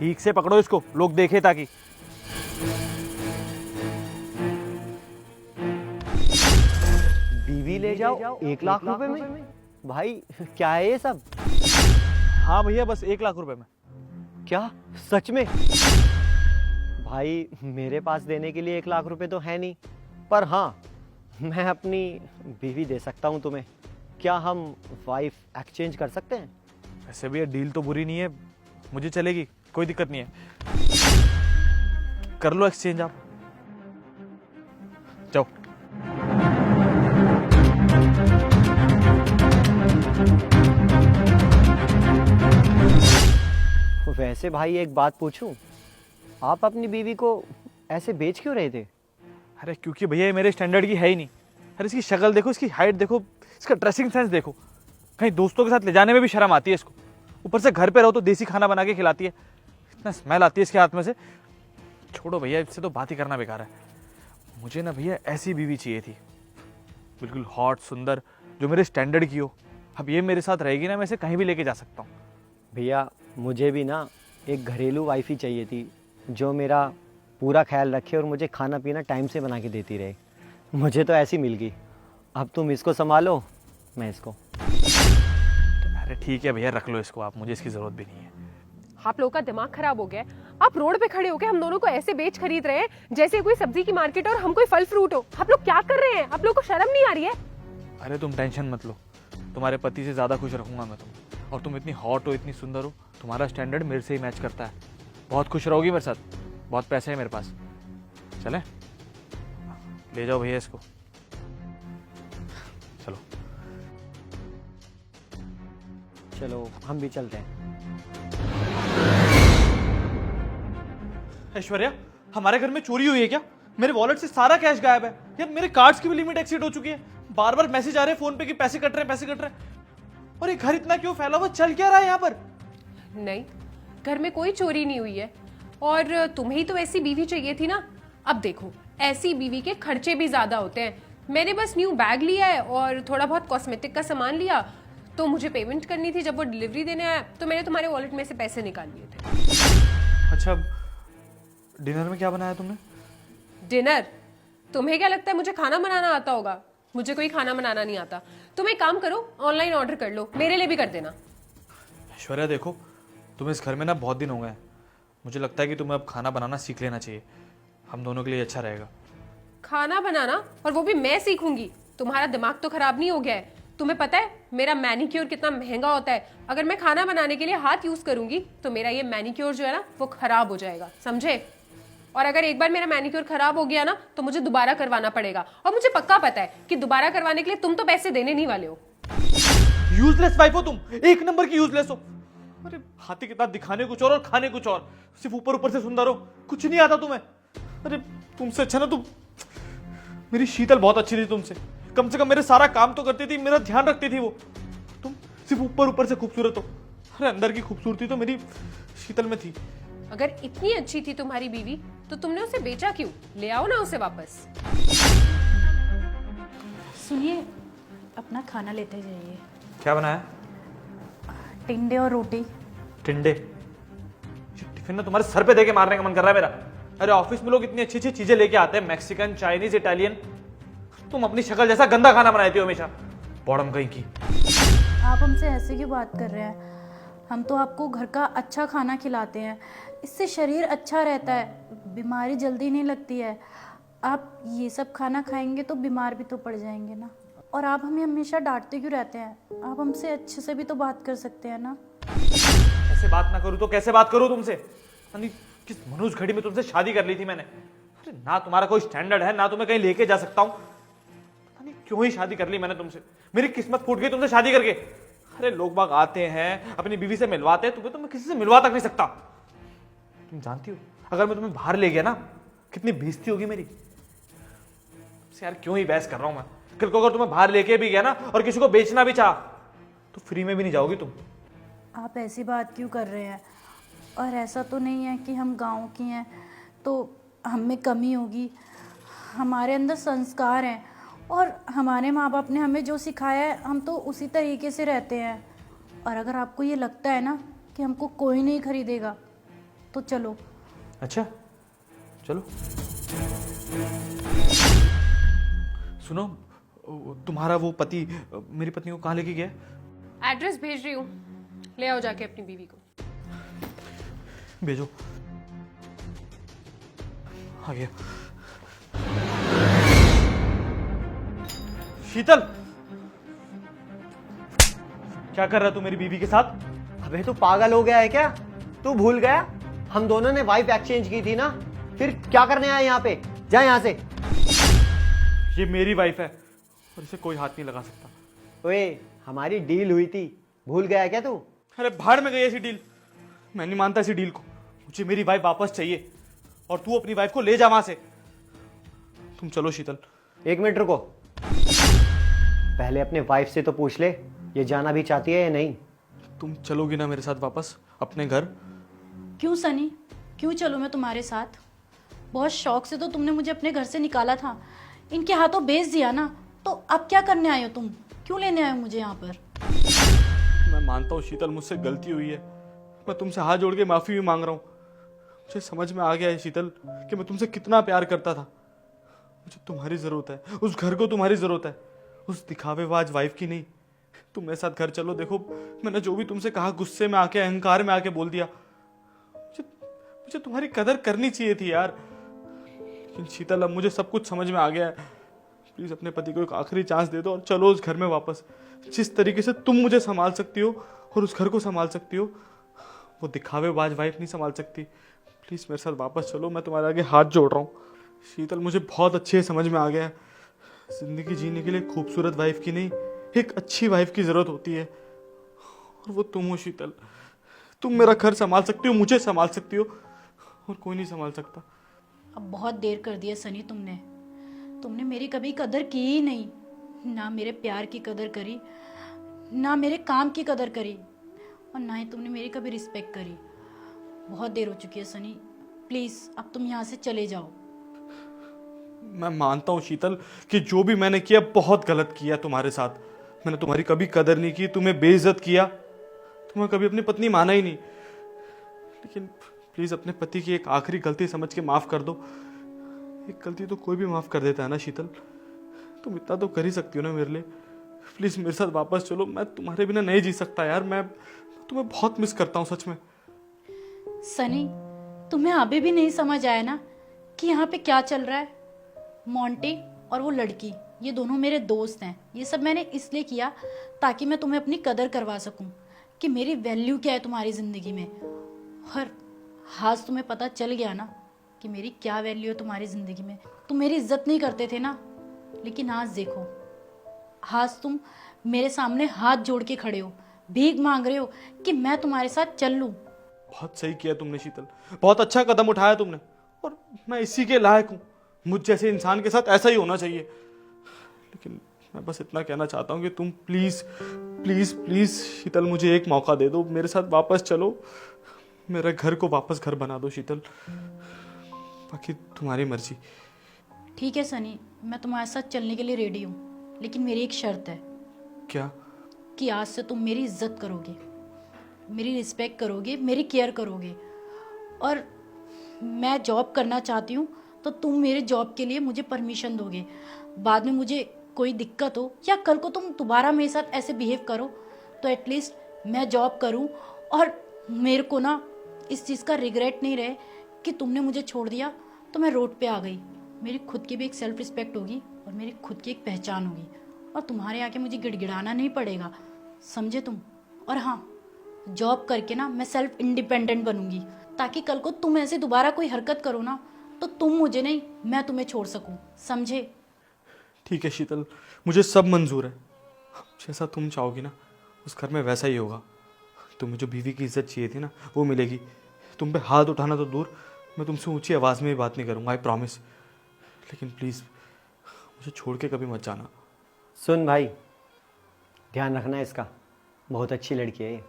ठीक से पकड़ो इसको, लोग देखे ताकि। बीवी ले जाओ 1 लाख रुपए में? भाई क्या है ये सब? हाँ भैया, बस 1 लाख रुपए में। क्या सच में? भाई मेरे पास देने के लिए 1 लाख रुपए तो है नहीं, पर हाँ मैं अपनी बीवी दे सकता हूँ तुम्हें। क्या हम वाइफ एक्सचेंज कर सकते हैं? वैसे भी ये डील तो बुरी नहीं है, मुझे चलेगी, कोई दिक्कत नहीं है। कर लो एक्सचेंज आप, जाओ। वैसे भाई एक बात पूछूं, आप अपनी बीवी को ऐसे बेच क्यों रहे थे? अरे क्योंकि भैया ये मेरे स्टैंडर्ड की है ही नहीं। अरे इसकी शक्ल देखो, इसकी हाइट देखो, इसका ड्रेसिंग सेंस देखो, कहीं दोस्तों के साथ ले जाने में भी शर्म आती है इसको। ऊपर से घर पे रहो तो देसी खाना बना के खिलाती है, इतना स्मेल आती है इसके हाथ में से। छोड़ो भैया, इससे तो बात ही करना बेकार है। मुझे ना भैया ऐसी बीवी चाहिए थी, बिल्कुल हॉट सुंदर, जो मेरे स्टैंडर्ड की हो। अब ये मेरे साथ रहेगी ना, मैं इसे कहीं भी लेके जा सकता हूँ। भैया मुझे भी ना एक घरेलू वाइफ ही चाहिए थी, जो मेरा पूरा ख्याल रखे और मुझे खाना पीना टाइम से बना के देती रहे। मुझे तो ऐसी मिल गई। अब तुम इसको संभालो, मैं इसको। अरे ठीक है भैया, रख लो इसको आप, मुझे इसकी ज़रूरत भी नहीं है। आप लोगों का दिमाग खराब हो गया है। आप रोड पे खड़े होके हम दोनों को ऐसे बेच खरीद रहे हैं जैसे कोई सब्जी की मार्केट और हम कोई फल फ्रूट हो। आप लोग क्या कर रहे हैं? आप लोगों को शर्म नहीं आ रही है? अरे तुम टेंशन मत लो, तुम्हारे पति से ज़्यादा खुश रखूंगा मैं तुम्हें। और तुम इतनी हॉट हो, इतनी सुंदर हो, तुम्हारा स्टैंडर्ड मेरे से ही मैच करता है। बहुत खुश रहोगी मेरे साथ, बहुत पैसे है मेरे पास। चलें, ले जाओ भैया इसको, चलो। चलो हम भी चलते हैं। ऐश्वर्या, हमारे घर में चोरी हुई है क्या? मेरे वॉलेट से सारा कैश गायब है यार, मेरे कार्ड्स की भी लिमिट एक्सीड हो चुकी है। बार बार मैसेज आ रहे हैं फोन पे कि पैसे कट रहे हैं, पैसे कट रहे हैं। और ये घर इतना क्यों फैला हुआ, चल क्या रहा है यहाँ पर? नहीं, घर में कोई चोरी नहीं हुई है। और तुम्हें ही तो ऐसी बीवी चाहिए थी ना। अब देखो, ऐसी बीवी के खर्चे भी ज्यादा होते हैं। मैंने बस न्यू बैग लिया है और थोड़ा बहुत कॉस्मेटिक का सामान लिया, तो मुझे पेमेंट करनी थी। जब वो डिलीवरी देने आया तो मैंने तुम्हारे वॉलेट में से पैसे निकाल लिए थे। अच्छा, डिनर में क्या बनाया तुमने? डिनर? तुम्हें क्या लगता है मुझे खाना बनाना आता होगा? मुझे कोई खाना बनाना नहीं आता। तुम एक काम करो, ऑनलाइन ऑर्डर कर लो, मेरे लिए भी कर देना। ऐश्वर्या देखो, तुम इस घर में ना बहुत दिन हो गए हैं, मुझे लगता है कि तुम्हें अब खाना बनाना सीख लेना चाहिए, हम दोनों के लिए अच्छा रहेगा। खाना बनाना? और वो भी मैं सीखूंगी? तुम्हारा दिमाग तो खराब नहीं हो गया है? तुम्हें पता है मेरा मैनिक्योर कितना महंगा होता है? अगर मैं खाना बनाने के लिए हाथ यूज करूंगी तो मेरा ये मैनिक्योर जो है ना वो खराब हो जाएगा, समझे? और अगर एक बार मेरा मैनिक्योर खराब हो गया ना तो मुझे दोबारा करवाना पड़ेगा। और मुझे पक्का पता है कि दोबारा करवाने के लिए तुम तो पैसे देने नहीं वाले हो। यूजलेस वाइफ हो तुम, एक नंबर की यूजलेस हो। अरे हाथी किताब दिखाने कुछ और खाने कुछ और, सिर्फ ऊपर ऊपर से सुंदर हो, कुछ नहीं आता तुम्हें। अरे तुमसे अच्छा ना तुम, मेरी शीतल बहुत अच्छी थी तुमसे, कम से कम मेरे सारा काम तो करती थी, मेरा ध्यान रखती थी वो। तुम सिर्फ ऊपर ऊपर से खूबसूरत हो, अरे अंदर की खूबसूरती तो मेरी शीतल में थी। अगर इतनी अच्छी थी तुम्हारी बीवी तो तुमने उसे बेचा क्यों? ले आओ ना उसे वापस। सुनिए, अपना खाना लेते जाइए। क्या बनाया? टिंडे और रोटी। टिंडे? टिफिन ना तुम्हारे सर पे देके मारने का मन कर रहा है मेरा। अरे ऑफिस में लोग इतनी अच्छी अच्छी चीजें लेके आते हैं, मैक्सिकन, चाइनीज, इटालियन, तुम अपनी शक्ल जैसा गंदा खाना बनाती हो हमेशा, बॉडम कहीं की। आप हमसे ऐसे क्यों बात कर रहे हैं? हम तो आपको घर का अच्छा खाना खिलाते हैं, इससे शरीर अच्छा रहता है, बीमारी जल्दी नहीं लगती है। आप ये सब खाना खाएंगे तो बीमार भी तो पड़ जाएंगे ना। और आप हमें हमेशा डांटते क्यों रहते हैं? आप हमसे अच्छे से भी तो बात कर सकते हैं ना। ऐसे बात ना करूं तो कैसे बात करूं तुमसे? यानी किस मनुष्य घड़ी में तुमसे शादी कर ली थी मैंने? अरे ना तुम्हारा कोई स्टैंडर्ड है, ना तुम्हें कहीं लेके जा सकता हूं। पता नहीं क्यों ही शादी कर ली मैंने तुमसे, मेरी किस्मत फूट गई तुमसे शादी करके। अरे लोग बाग आते हैं अपनी बीवी से मिलवाते हैं, तुम्हें तो मैं किसी से मिलवा तक नहीं सकता। तुम जानती हो अगर मैं तुम्हें बाहर ले गया ना कितनी बेइज्जती होगी मेरी। यार क्यों ही बहस कर रहा हूं मैं। कल को अगर तुम्हें बाहर लेके भी गया ना और किसी को बेचना भी चाह तो फ्री में भी नहीं जाओगी तुम। आप ऐसी बात क्यों कर रहे हैं? और ऐसा तो नहीं है कि हम गांव की हैं तो हम में कमी होगी। हमारे अंदर संस्कार हैं और हमारे माँ बाप ने हमें जो सिखाया है हम तो उसी तरीके से रहते हैं। और अगर आपको ये लगता है ना कि हमको कोई नहीं खरीदेगा तो चलो। अच्छा चलो। सुनो, तुम्हारा वो पति मेरी पत्नी को कहाँ लेके गया है? एड्रेस भेज रही हूँ, ले आओ जाके अपनी बीवी को। भेजो। आ गया। शीतल, क्या कर रहा तू मेरी बीवी के साथ? अबे तू पागल हो गया है क्या? तू भूल गया हम दोनों ने वाइफ एक्सचेंज की थी ना? फिर क्या करने आया यहाँ पे? जा यहाँ से। ये मेरी वाइफ है और इसे कोई हाथ नहीं लगा सकता। ओए, हमारी डील हुई थी, भूल गया है क्या तू? अरे भाड़ में गई ऐसी डील। मैं नहीं मानता ऐसी डील को। मुझे मेरी वाइफ वापस चाहिए और तू अपनी वाइफ को ले जा वहां से। तुम चलो शीतल। 1 मिनट रुको, पहले अपने वाइफ से तो पूछ ले ये जाना भी चाहती है या नहीं। तुम चलोगी ना मेरे साथ वापस अपने घर? क्यों सनी, क्यों चलूँ मैं तुम्हारे साथ? बहुत शौक से तो तुमने मुझे अपने घर से निकाला था, इनके हाथों बेच दिया ना, तो अब क्या करने आए हो तुम? क्यों लेने आए हो मुझे यहाँ पर? मैं मानता हूँ शीतल, मुझसे गलती हुई है। मैं तुमसे हाथ जोड़ के माफी भी मांग रहा हूँ। मुझे समझ में आ गया है शीतल कि मैं तुमसे कितना प्यार करता था। मुझे तुम्हारी जरूरत है, उस घर को तुम्हारी जरूरत है, उस दिखावेबाज वाइफ की नहीं। तुम मेरे साथ घर चलो। देखो, मैंने जो भी तुमसे कहा गुस्से में आके, अहंकार में आके बोल दिया। मुझे तुम्हारी कदर करनी चाहिए थी यार। लेकिन शीतल, अब मुझे सब कुछ समझ में आ गया है। प्लीज अपने पति को एक आखिरी चांस दे दो और चलो उस घर में वापस। जिस तरीके से तुम मुझे संभाल सकती हो और उस घर को संभाल सकती हो, वो दिखावेबाज वाइफ नहीं संभाल सकती। प्लीज मेरे साथ वापस चलो, मैं तुम्हारे आगे हाथ जोड़ रहा हूँ। शीतल, मुझे बहुत अच्छे समझ में आ गया है, जिंदगी जीने के लिए खूबसूरत वाइफ की नहीं, एक अच्छी वाइफ की जरूरत होती है। और वो तुम हो शीतल। तुम मेरा घर संभाल सकती हो, मुझे संभाल सकती हो, और कोई नहीं संभाल सकता। अब बहुत देर कर दिया सनी तुमने मेरी कभी कदर की ही नहीं। ना मेरे प्यार की कदर करी, ना मेरे काम की कदर करी, और ना ही तुमने मेरी कभी रिस्पेक्ट करी। बहुत देर हो चुकी है सनी, प्लीज अब तुम यहाँ से चले जाओ। मैं मानता हूँ शीतल कि जो भी मैंने किया बहुत गलत किया तुम्हारे साथ। मैंने तुम्हारी कभी कदर नहीं की, तुम्हें बेइज्जत किया, तुम्हें कभी अपनी पत्नी माना ही नहीं। लेकिन प्लीज अपने पति की एक आखिरी गलती समझ के माफ कर दो। एक गलती तो कोई भी माफ कर देता है ना शीतल। तुम इतना तो कर ही सकती हो ना मेरे लिए। प्लीज मेरे साथ वापस चलो, मैं तुम्हारे बिना नहीं जी सकता यार। मैं तुम्हें बहुत मिस करता हूँ सच में। सनी, तुम्हें अभी भी नहीं समझ आया ना कि यहाँ पे क्या चल रहा है? मोंटी और वो लड़की, ये दोनों मेरे दोस्त हैं। ये सब मैंने इसलिए किया ताकि मैं तुम्हें अपनी कदर करवा सकूं कि मेरी वैल्यू क्या है तुम्हारी ज़िंदगी में। और आज तुम्हें पता चल गया ना कि मेरी क्या वैल्यू है तुम्हारी ज़िंदगी में। तुम मेरी इज्जत नहीं करते थे ना, लेकिन आज देखो, आज तुम मेरे सामने हाथ जोड़ के खड़े हो, भीख मांग रहे हो कि मैं तुम्हारे साथ चल लूं। बहुत सही किया तुमने शीतल, बहुत अच्छा कदम उठाया तुमने, और मैं इसी के लायक हूँ। मुझ जैसे इंसान के साथ ऐसा ही होना चाहिए। लेकिन मैं बस इतना कहना चाहता हूँ कि तुम प्लीज प्लीज प्लीज शीतल, मुझे एक मौका दे दो, मेरे साथ वापस चलो, मेरे घर को वापस घर बना दो शीतल। बाकी तुम्हारी मर्जी। ठीक है सनी, मैं तुम्हारे साथ चलने के लिए रेडी हूँ, लेकिन मेरी एक शर्त है। क्या? कि आज से तुम मेरी इज्जत करोगे, मेरी रिस्पेक्ट करोगे, मेरी केयर करोगे। और मैं जॉब करना चाहती हूँ तो तुम मेरे जॉब के लिए मुझे परमिशन दोगे। बाद में मुझे कोई दिक्कत हो या कल को तुम दोबारा मेरे साथ ऐसे बिहेव करो तो एटलीस्ट मैं जॉब करूँ और मेरे को ना इस चीज़ का रिग्रेट नहीं रहे कि तुमने मुझे छोड़ दिया तो मैं रोड पे आ गई। मेरी खुद की भी एक सेल्फ रिस्पेक्ट होगी और मेरी खुद की एक पहचान होगी, और तुम्हारे आके मुझे गिड़गिड़ाना नहीं पड़ेगा, समझे तुम? और हाँ, जॉब करके ना मैं सेल्फ इंडिपेंडेंट बनूंगी, ताकि कल को तुम ऐसे दोबारा कोई हरकत करो ना तो तुम मुझे नहीं, मैं तुम्हें छोड़ सकूं, समझे? ठीक है शीतल, मुझे सब मंजूर है। जैसा तुम चाहोगी ना उस घर में वैसा ही होगा। तुम्हें जो बीवी की इज्जत चाहिए थी ना वो मिलेगी। तुम पे हाथ उठाना तो दूर, मैं तुमसे ऊंची आवाज़ में भी बात नहीं करूँगा, आई प्रॉमिस। लेकिन प्लीज़ मुझे छोड़ के कभी मत जाना। सुन भाई, ध्यान रखना इसका, बहुत अच्छी लड़की है ये।